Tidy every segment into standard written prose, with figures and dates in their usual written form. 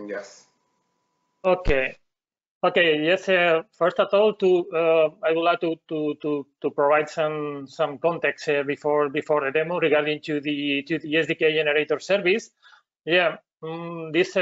Yes. Okay. Okay. Yes. First of all, I would like to provide some context before the demo regarding to the SDK generator service. Yeah. This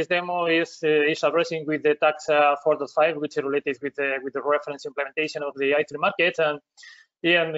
demo is addressing with the tax 4.5, which is related with the reference implementation of the i3 market, and yeah, and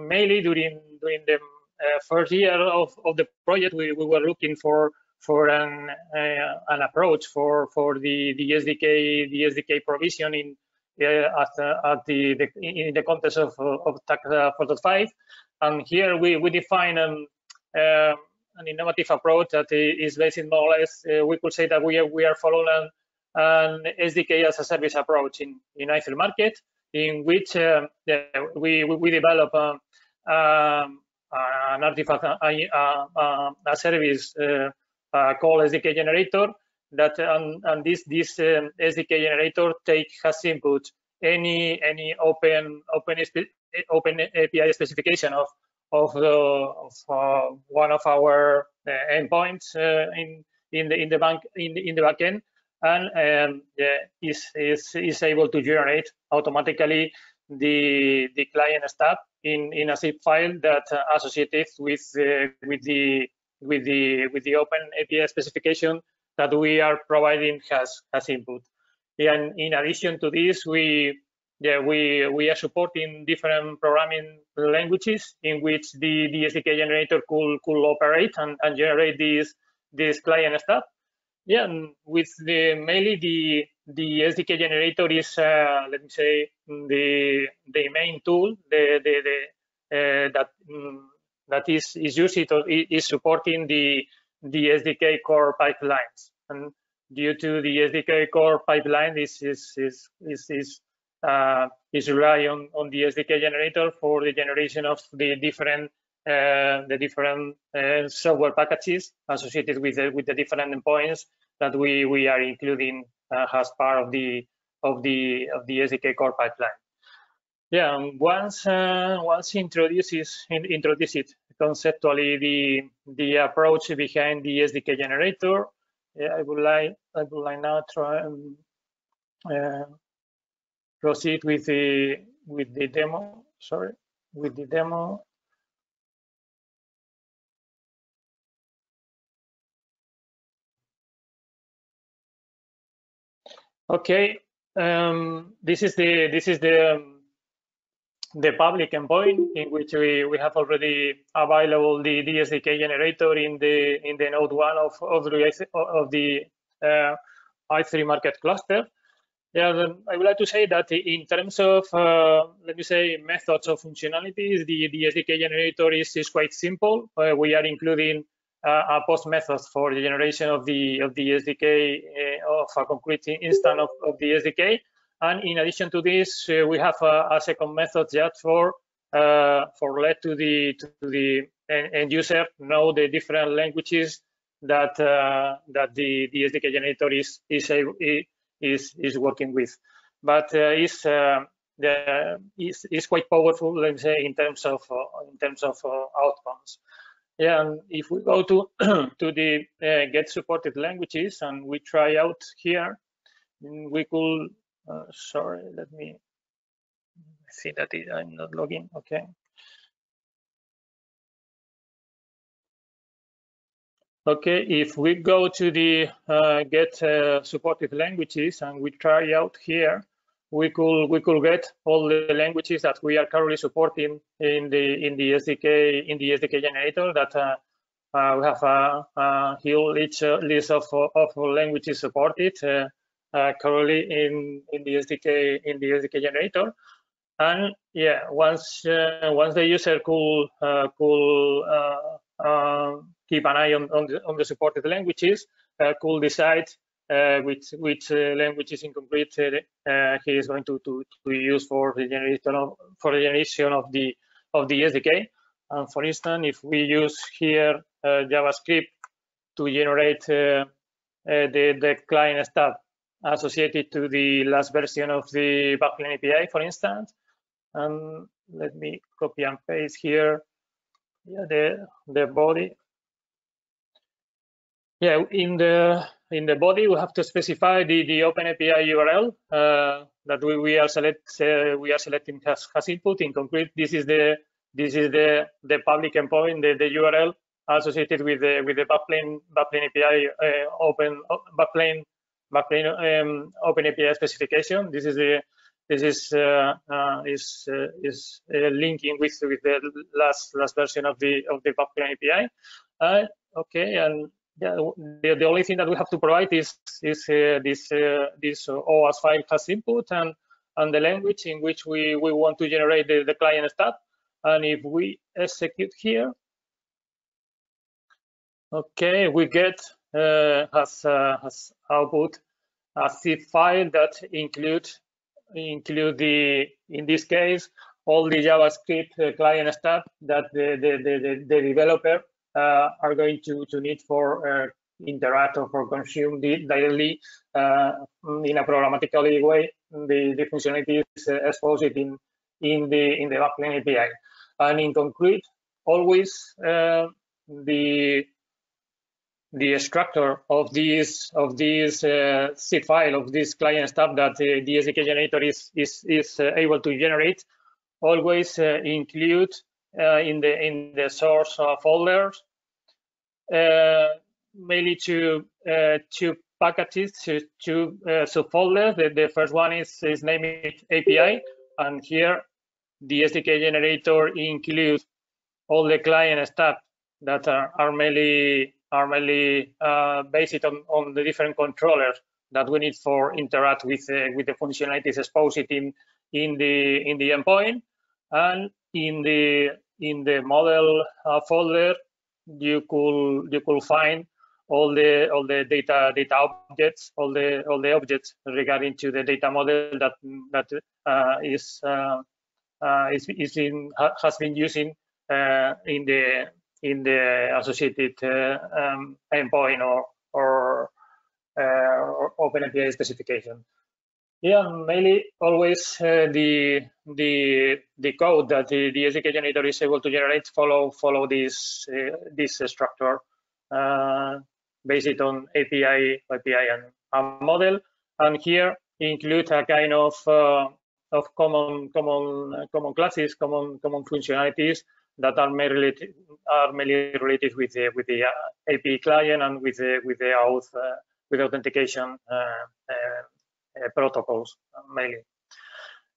mainly during the first year of the project, we were looking for an approach for the SDK provision in in the context of TAC 4.5, and here we define an innovative approach that is based in more or less, we could say that we are following an SDK as a service approach in i3 market, in which we develop an artifact, a service called SDK generator, that and this SDK generator has input any open API specification of one of our endpoints in the backend, and is able to generate automatically the client stub in a zip file that associated with the open API specification that we are providing has input. And in addition to this, we are supporting different programming languages in which the SDK generator could operate and generate this client stub. Yeah, and with mainly the SDK generator is let me say the main tool that is used is supporting the SDK core pipelines, and due to the SDK core pipeline is rely on the SDK generator for the generation of the different software packages associated with the different endpoints that we are including as part of the SDK core pipeline. Yeah, once introduced conceptually the approach behind the SDK generator, I would like now try and proceed with the demo. Sorry, with the demo. Okay, this is the public endpoint in which we have already available the SDK generator in the node 1 of the i3 market cluster. Yeah, I would like to say that in terms of let me say methods of functionalities, the SDK generator is quite simple. We are including a post method for the generation of the SDK of a concrete instance of the SDK. And in addition to this, we have a second method just for let to the end user know the different languages that the SDK generator is working with, but is quite powerful, let's say, in terms of outcomes. Yeah, and if we go to to the get supported languages and we try out here, we could. Sorry, let me see that I'm not logging. Okay. Okay, if we go to the get supported languages and we try out here, we could get all the languages that we are currently supporting in the SDK generator. That we have here each list of languages supported currently in the SDK generator. And yeah, once the user could keep an eye on the supported languages, could decide which languages incomplete he is going to use for the generation of the SDK. And for instance, if we use here JavaScript to generate the client stub associated to the last version of the backplane API, for instance, and let me copy and paste here the body. Yeah, in the body we have to specify the Open API URL that we are selecting as input. In concrete, this is the public endpoint, the URL associated with the backplane API backplane Open API specification. This is linking with the last version of the backplane API. Okay, and yeah, the only thing that we have to provide is this OAuth file has input and the language in which we want to generate the client stub. And if we execute here, okay, we get has output a zip file that include in this case all the JavaScript client stuff that the developer are going to need for interact or for consume directly in a programmatically way the functionalities exposed in the backend API. And in concrete, always the structure of this zip file of this client stuff that the SDK generator is able to generate always include in the source folders mainly two packages, two subfolders. The first one is named API, and here the SDK generator includes all the client stuff that are mainly based on the different controllers that we need for interact with the functionalities exposed in the endpoint. And in the model folder, you could find all the data objects, all the objects regarding to the data model that has been using in the associated endpoint or OpenAPI specification. Yeah, mainly always the code that the SDK generator is able to generate follow this structure based on API and a model, and here include a kind of common classes, common functionalities that are mainly related with the API client and with the auth with authentication protocols mainly.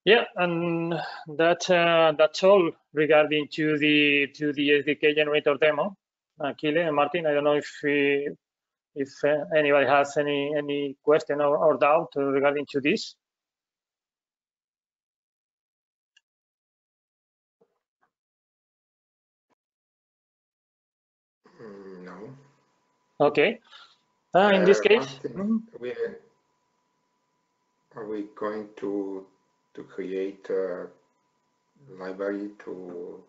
Yeah, and that's all regarding to the SDK generator demo. Akile and Martin, I don't know if anybody has any question or doubt regarding to this. No. Okay. In this case, are we going to create a library to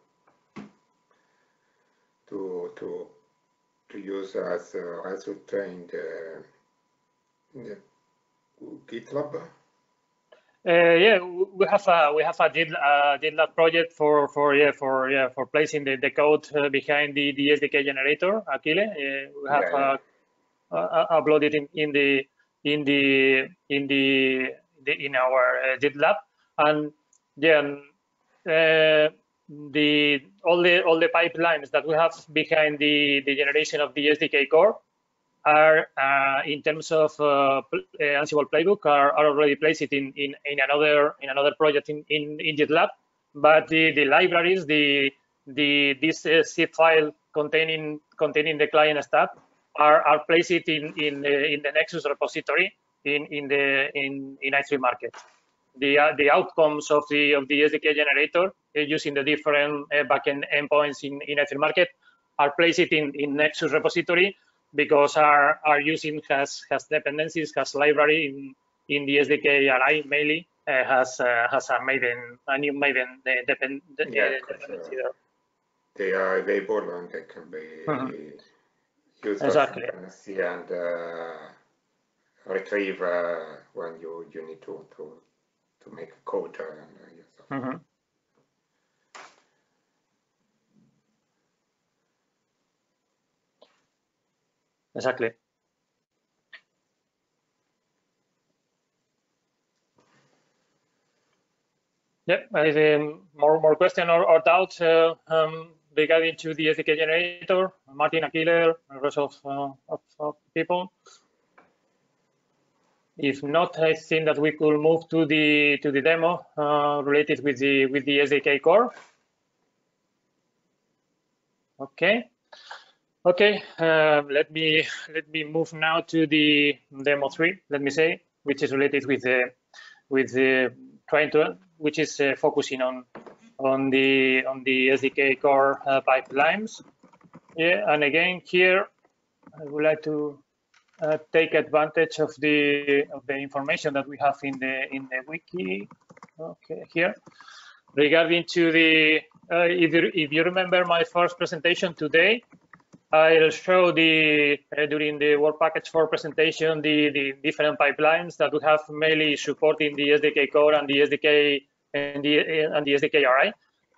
use as a result in the GitLab? Yeah, we have a GitLab project for placing the code behind the SDK generator. Akile, we have uploaded in our GitLab, and then all the pipelines that we have behind the generation of the SDK core are in terms of Ansible playbook are already placed in another project in GitLab, but the libraries, this zip file containing the client stuff are placed in the Nexus repository in i3 Market. The outcomes of the SDK generator using the different backend endpoints in i3 Market are placed in Nexus repository, because our using has dependencies, has library in the SDK RI mainly has a new Maven dependency there. They are available and they can be used exactly. as dependency and retrieve when you need to make a code and Exactly. Yep. More question or doubts regarding to the SDK generator? Martin, Akile, the rest of people. If not, I think that we could move to the demo related with the SDK core. Okay. Okay. Let me move now to the demo 3. Let me say, which is related with which is focusing on the SDK core pipelines. Yeah, and again here I would like to take advantage of the information that we have in the wiki. Okay, here regarding to the if you remember my first presentation today, I'll show during the Work Package 4 presentation the different pipelines that we have mainly supporting the SDK core and the SDK and the SDK RI.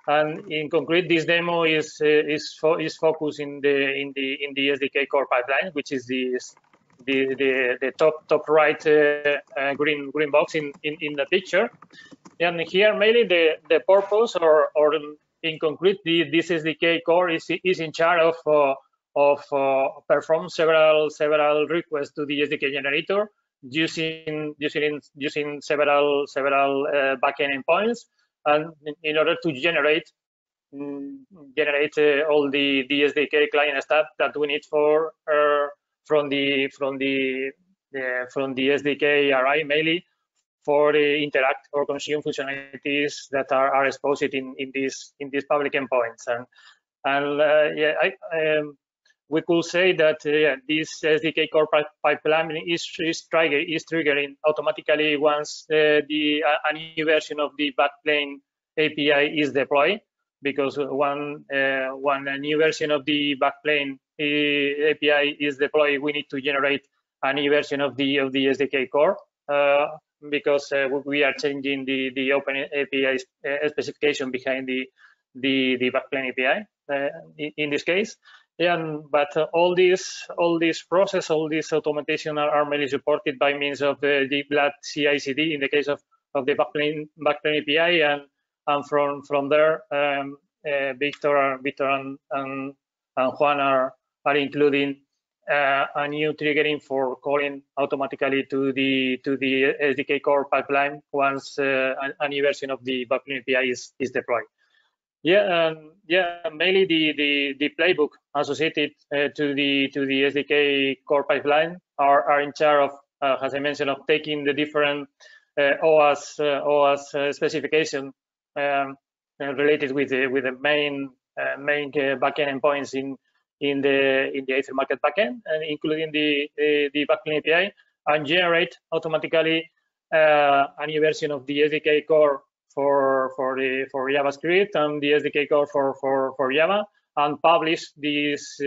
And in concrete, this demo is focused in the SDK core pipeline, which is the top right green box in the picture. And here mainly the purpose or in concrete this SDK core is in charge of perform several requests to the SDK generator using several backend endpoints, and in order to generate all the SDK client stuff that we need for from the SDK RI mainly for interact or consume functionalities that are exposed in these public endpoints. And yeah, we could say that this SDK core pipeline is triggering automatically once a new version of the backplane API is deployed, because when a new version of the backplane API is deployed, we need to generate a new version of the SDK core because we are changing the Open API specification behind the backplane API in this case. But all this process, all this automation are mainly supported by means of the GitLab CI/CD in the case of the backplane API, and from there, Victor and Juan are including a new triggering for calling automatically to the SDK core pipeline once a new version of the backplane API is deployed. Yeah, mainly the playbook associated to the SDK core pipeline are in charge of, as I mentioned, of taking the different OAuth specification related with the main backend endpoints in the Ether market backend, and including the backplane API, and generate automatically a new version of the SDK core for JavaScript and the SDK core for Java, and publish these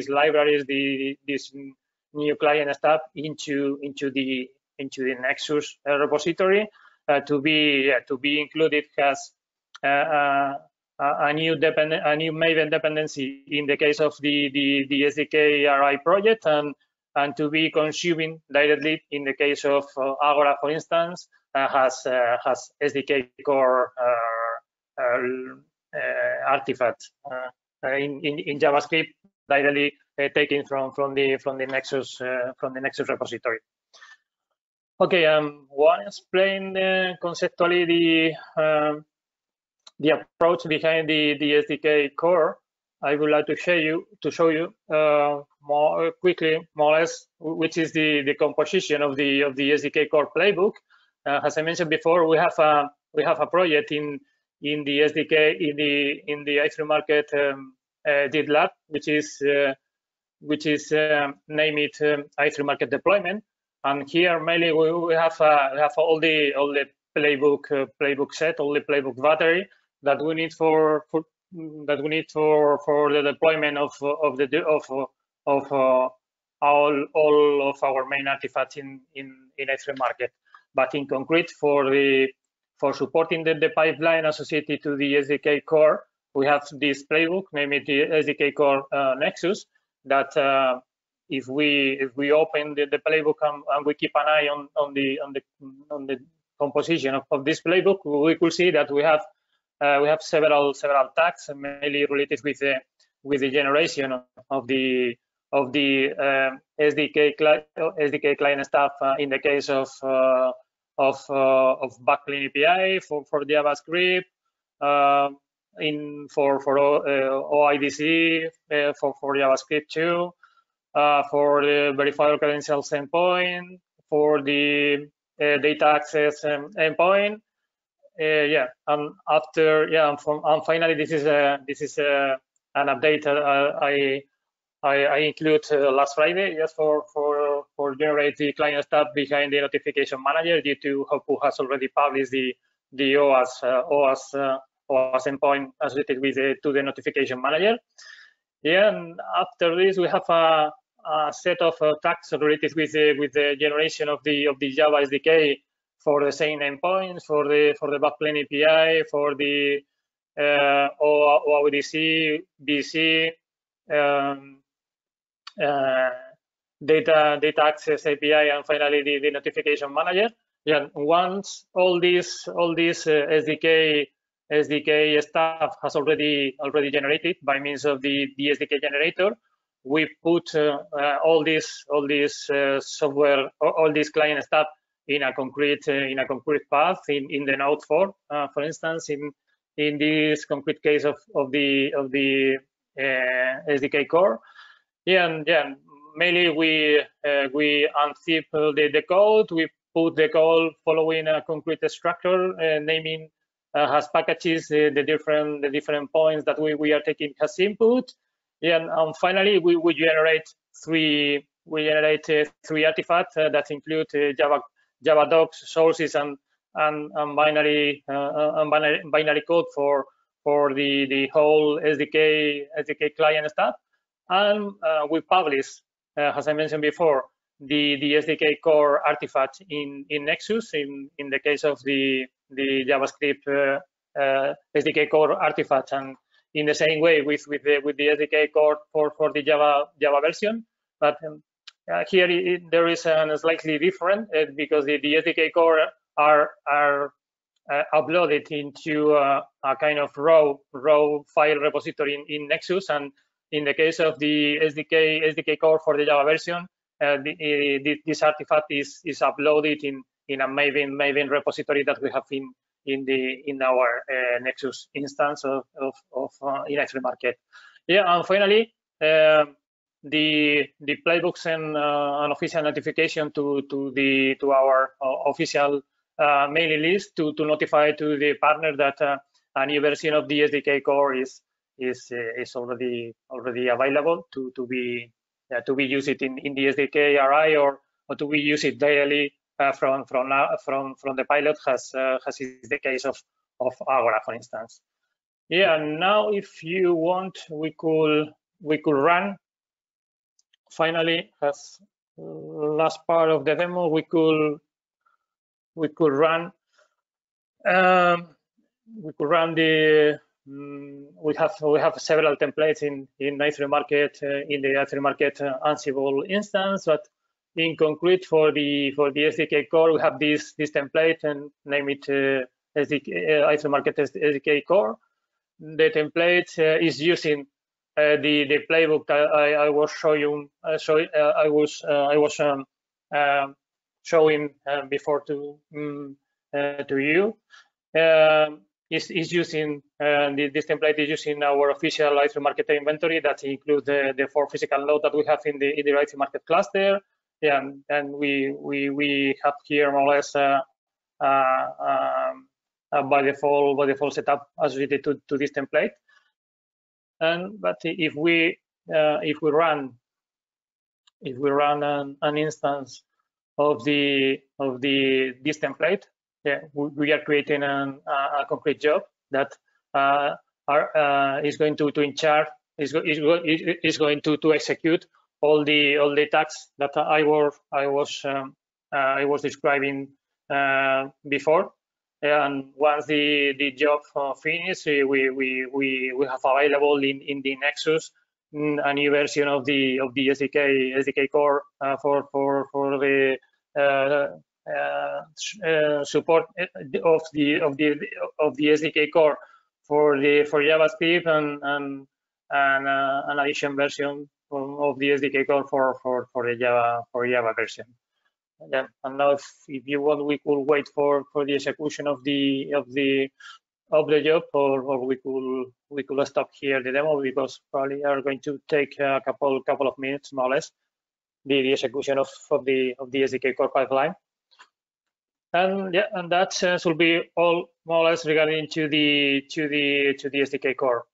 libraries, this new client stuff into the Nexus repository to be included as a new Maven dependency in the case of the SDK RI project, and to be consuming directly in the case of Agora, for instance, has SDK core artifact in JavaScript directly taken from the Nexus repository. Okay, Juan explained conceptually the approach behind the SDK core. I would like to show you more quickly, more or less, which is the composition of the SDK core playbook. As I mentioned before, we have a project in the SDK in the i3 Market GitLab, which is named i3 Market deployment. And here mainly we have all the playbook set, all the playbook battery that we need for the deployment of all of our main artifacts in i3 Market. But in concrete, for supporting the pipeline associated to the SDK core, we have this playbook named the SDK core Nexus that if we open the playbook and we keep an eye on the composition of this playbook, we could see that we have several tags mainly related with the generation of the SDK client stuff in the case of backplane API for JavaScript, for OIDC for JavaScript too, for the verifier credentials endpoint, for the data access endpoint. And finally, this is an update I include last Friday just for generate the client stuff behind the notification manager due to Hopu has already published the OAS endpoint associated with to the notification manager. And after this, we have a set of tags related with the generation of the Java SDK for the same endpoints, for the backplane API, for the OIDC, BC, data access API, and finally the notification manager. Yeah, once all this SDK stuff has already generated by means of the SDK generator, we put all this software, all this client stuff in a concrete path in the Node 4, for instance, in this concrete case of the SDK core. And mainly we unzip the code. We put the code following a concrete structure, naming has packages the different points that we are taking as input. And finally we generate three artifacts that include Java docs, sources, and binary code for the whole SDK client stuff. And we publish, as I mentioned before, the SDK core artifact in Nexus in the case of the JavaScript SDK core artifact, and in the same way with the SDK core for the Java version. But here there is a slightly different because the SDK core are uploaded into a kind of raw file repository in Nexus, and in the case of the SDK core for the Java version, this artifact is uploaded in a Maven repository that we have in our Nexus instance of in X-Ray Market. And finally, the playbooks and an official notification to our official mailing list to notify to the partner that a new version of the SDK core is already available to be used in the SDK RI or to be used daily from the pilot, as is the case of Agora, for instance. Now if you want, we could run. Finally, as last part of the demo, we could run. We have several templates in i3 Market in the i3 Market Ansible instance, but in concrete for the SDK core, we have this template and name it i3 Market SDK core. The template is using the playbook that I was showing. I was showing before to you. Is using this template is using our official i3 Market inventory that includes the 4 physical nodes that we have in the i3 Market cluster. And we have here more or less by default setup associated to this template. But if we run an instance of this template, we are creating a concrete job that is going to execute all the tasks that I was describing before. And once the job finishes, we have available in the Nexus a new version of the SDK core for the support of the SDK core for JavaScript and an addition version of the SDK core for the Java version. Yeah, and now if you want, we could wait for the execution of the job, or we could stop here the demo, because probably are going to take a couple of minutes, more or less, the execution of the SDK core pipeline. And yeah, and that should be all more or less regarding to the SDK core.